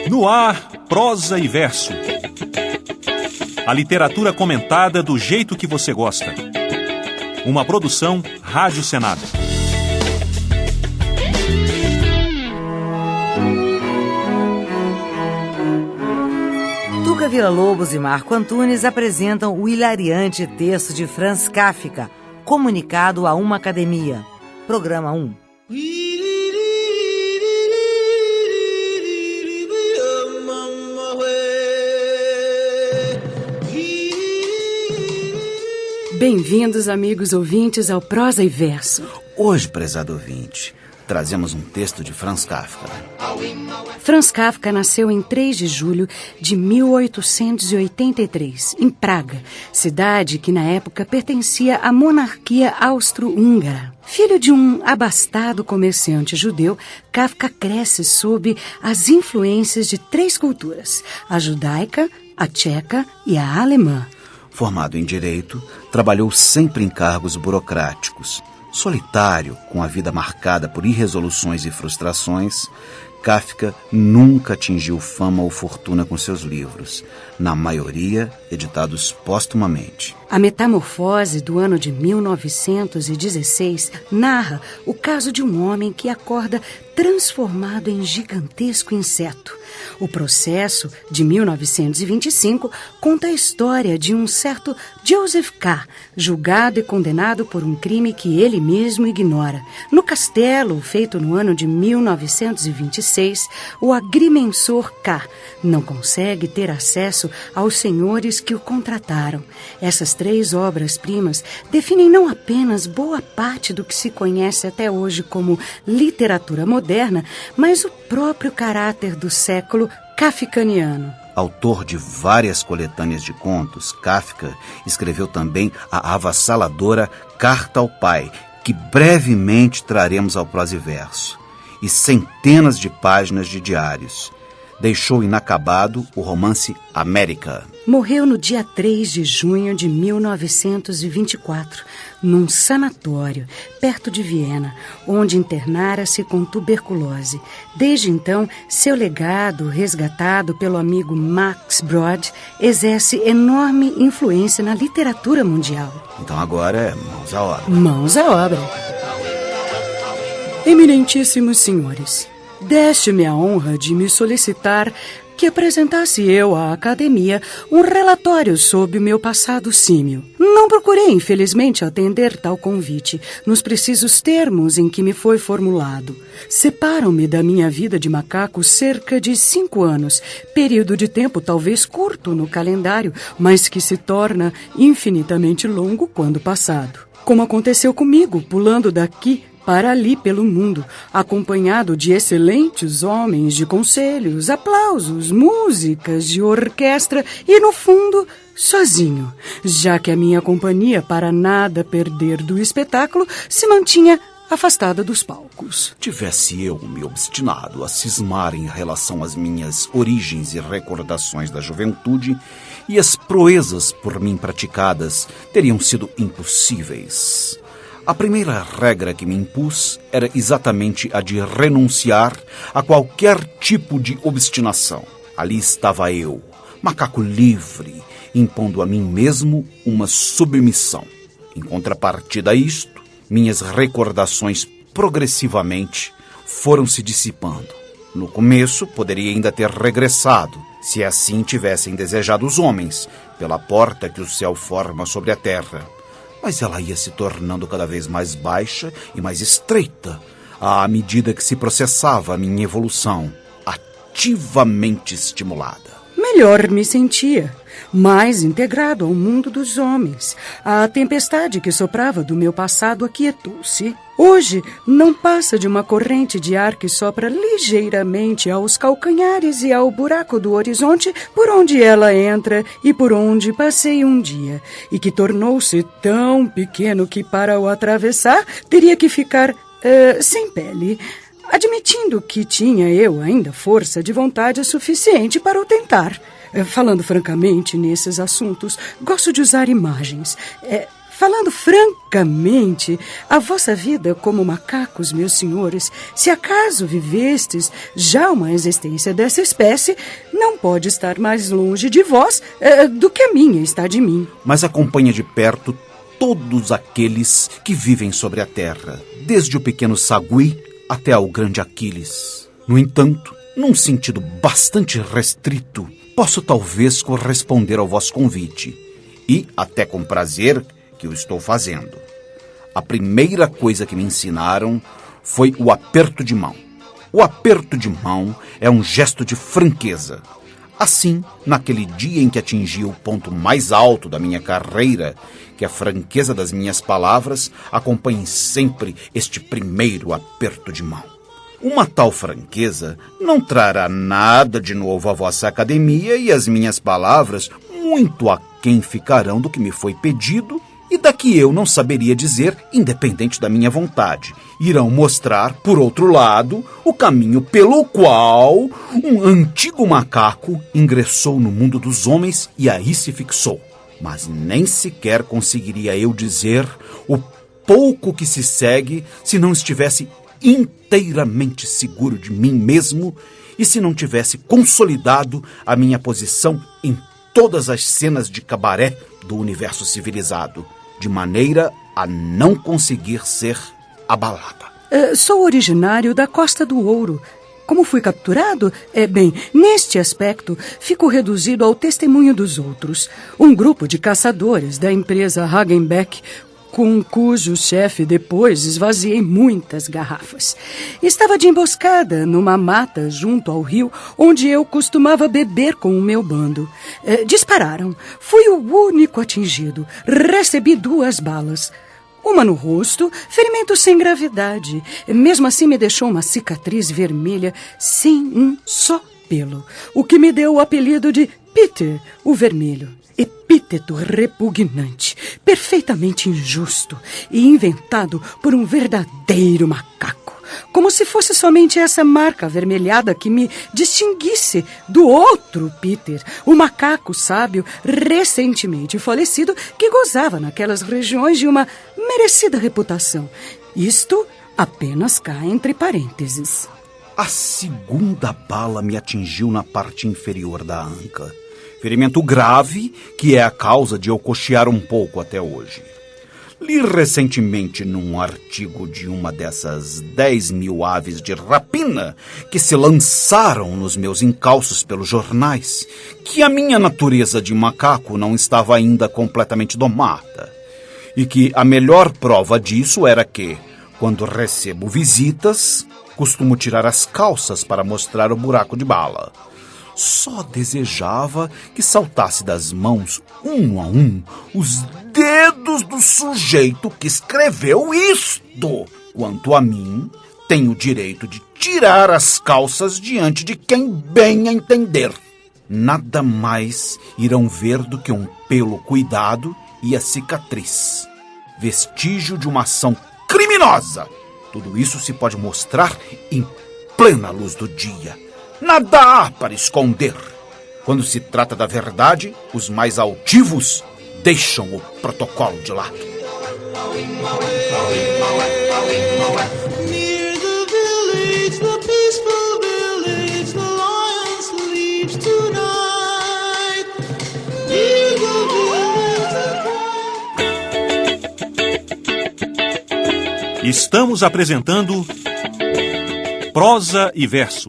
No ar, prosa e verso. A literatura comentada do jeito que você gosta. Uma produção Rádio Senado. Tuca Villa-Lobos e Marco Antunes apresentam o hilariante texto de Franz Kafka, Comunicado a uma Academia. Programa 1. Bem-vindos, amigos ouvintes, ao Prosa e Verso. Hoje, prezado ouvinte, trazemos um texto de Franz Kafka. Franz Kafka nasceu em 3 de julho de 1883, em Praga, cidade que na época pertencia à monarquia austro-húngara. Filho de um abastado comerciante judeu, Kafka cresce sob as influências de 3 culturas, a judaica, a tcheca e a alemã. Formado em Direito, trabalhou sempre em cargos burocráticos. Solitário, com a vida marcada por irresoluções e frustrações, Kafka nunca atingiu fama ou fortuna com seus livros, na maioria editados póstumamente. A Metamorfose, do ano de 1916, narra o caso de um homem que acorda transformado em gigantesco inseto. O Processo, de 1925, conta a história de um certo Joseph K., julgado e condenado por um crime que ele mesmo ignora. No castelo, feito no ano de 1926, o agrimensor K. não consegue ter acesso aos senhores que o contrataram. Essas 3 obras-primas definem não apenas boa parte do que se conhece até hoje como literatura moderna, mas o próprio caráter do século kafkaniano. Autor de várias coletâneas de contos, Kafka escreveu também a avassaladora Carta ao Pai, que brevemente traremos ao Prosa e Verso, e centenas de páginas de diários. Deixou inacabado o romance América. Morreu no dia 3 de junho de 1924, num sanatório, perto de Viena, onde internara-se com tuberculose. Desde então, seu legado, resgatado pelo amigo Max Brod, exerce enorme influência na literatura mundial. Então agora é mãos à obra. Mãos à obra. Eminentíssimos senhores, deste-me a honra de me solicitar que apresentasse eu à academia um relatório sobre o meu passado símil. Não procurei, infelizmente, atender tal convite nos precisos termos em que me foi formulado. Separam-me da minha vida de macaco cerca de 5 anos, período de tempo talvez curto no calendário, mas que se torna infinitamente longo quando passado. Como aconteceu comigo, pulando daqui para ali pelo mundo, acompanhado de excelentes homens de conselhos, aplausos, músicas de orquestra e, no fundo, sozinho, já que a minha companhia, para nada perder do espetáculo, se mantinha afastada dos palcos. Tivesse eu me obstinado a cismar em relação às minhas origens e recordações da juventude, e as proezas por mim praticadas teriam sido impossíveis. A primeira regra que me impus era exatamente a de renunciar a qualquer tipo de obstinação. Ali estava eu, macaco livre, impondo a mim mesmo uma submissão. Em contrapartida a isto, minhas recordações progressivamente foram se dissipando. No começo, poderia ainda ter regressado, se assim tivessem desejado os homens, pela porta que o céu forma sobre a terra. Mas ela ia se tornando cada vez mais baixa e mais estreita, à medida que se processava a minha evolução, ativamente estimulada. Melhor me sentia, mais integrado ao mundo dos homens. A tempestade que soprava do meu passado aquietou-se. Hoje não passa de uma corrente de ar que sopra ligeiramente aos calcanhares e ao buraco do horizonte por onde ela entra e por onde passei um dia, e que tornou-se tão pequeno que para o atravessar teria que ficar sem pele, admitindo que tinha eu ainda força de vontade suficiente para o tentar. Falando francamente nesses assuntos, gosto de usar imagens. Falando francamente, a vossa vida como macacos, meus senhores, se acaso vivestes já uma existência dessa espécie, não pode estar mais longe de vós do que a minha está de mim. Mas acompanha de perto todos aqueles que vivem sobre a terra, desde o pequeno sagui até ao grande Aquiles. No entanto, num sentido bastante restrito, posso talvez corresponder ao vosso convite, e até com prazer que o estou fazendo. A primeira coisa que me ensinaram foi o aperto de mão. O aperto de mão é um gesto de franqueza. Assim, naquele dia em que atingi o ponto mais alto da minha carreira, que a franqueza das minhas palavras acompanhe sempre este primeiro aperto de mão. Uma tal franqueza não trará nada de novo à vossa academia e as minhas palavras muito aquém ficarão do que me foi pedido e da que eu não saberia dizer, independente da minha vontade. Irão mostrar, por outro lado, o caminho pelo qual um antigo macaco ingressou no mundo dos homens e aí se fixou. Mas nem sequer conseguiria eu dizer o pouco que se segue se não estivesse inteiramente seguro de mim mesmo e se não tivesse consolidado a minha posição em todas as cenas de cabaré do universo civilizado, de maneira a não conseguir ser abalada. Sou originário da Costa do Ouro. Como fui capturado? Bem, neste aspecto, fico reduzido ao testemunho dos outros. Um grupo de caçadores da empresa Hagenbeck, com cujo chefe depois esvaziei muitas garrafas. Estava de emboscada numa mata junto ao rio, onde eu costumava beber com o meu bando. Dispararam. Fui o único atingido. Recebi 2 balas. Uma no rosto, ferimento sem gravidade. Mesmo assim me deixou uma cicatriz vermelha sem um só pelo, o que me deu o apelido de Peter, o Vermelho. Epíteto repugnante, perfeitamente injusto e inventado por um verdadeiro macaco. Como se fosse somente essa marca avermelhada que me distinguisse do outro Peter, o macaco sábio recentemente falecido que gozava naquelas regiões de uma merecida reputação. Isto apenas cá entre parênteses. A segunda bala me atingiu na parte inferior da anca. Ferimento grave, que é a causa de eu cochear um pouco até hoje. Li recentemente num artigo de uma dessas 10.000 aves de rapina que se lançaram nos meus encalços pelos jornais, que a minha natureza de macaco não estava ainda completamente domada. E que a melhor prova disso era que, quando recebo visitas, costumo tirar as calças para mostrar o buraco de bala. Só desejava que saltasse das mãos, um a um, os dedos do sujeito que escreveu isto. Quanto a mim, tenho o direito de tirar as calças diante de quem bem entender. Nada mais irão ver do que um pelo cuidado e a cicatriz. Vestígio de uma ação criminosa. Tudo isso se pode mostrar em plena luz do dia. Nada há para esconder. Quando se trata da verdade, os mais altivos deixam o protocolo de lado. Near the village, the peaceful village, the lion sleeps tonight. Near the village. Estamos apresentando Prosa e Verso.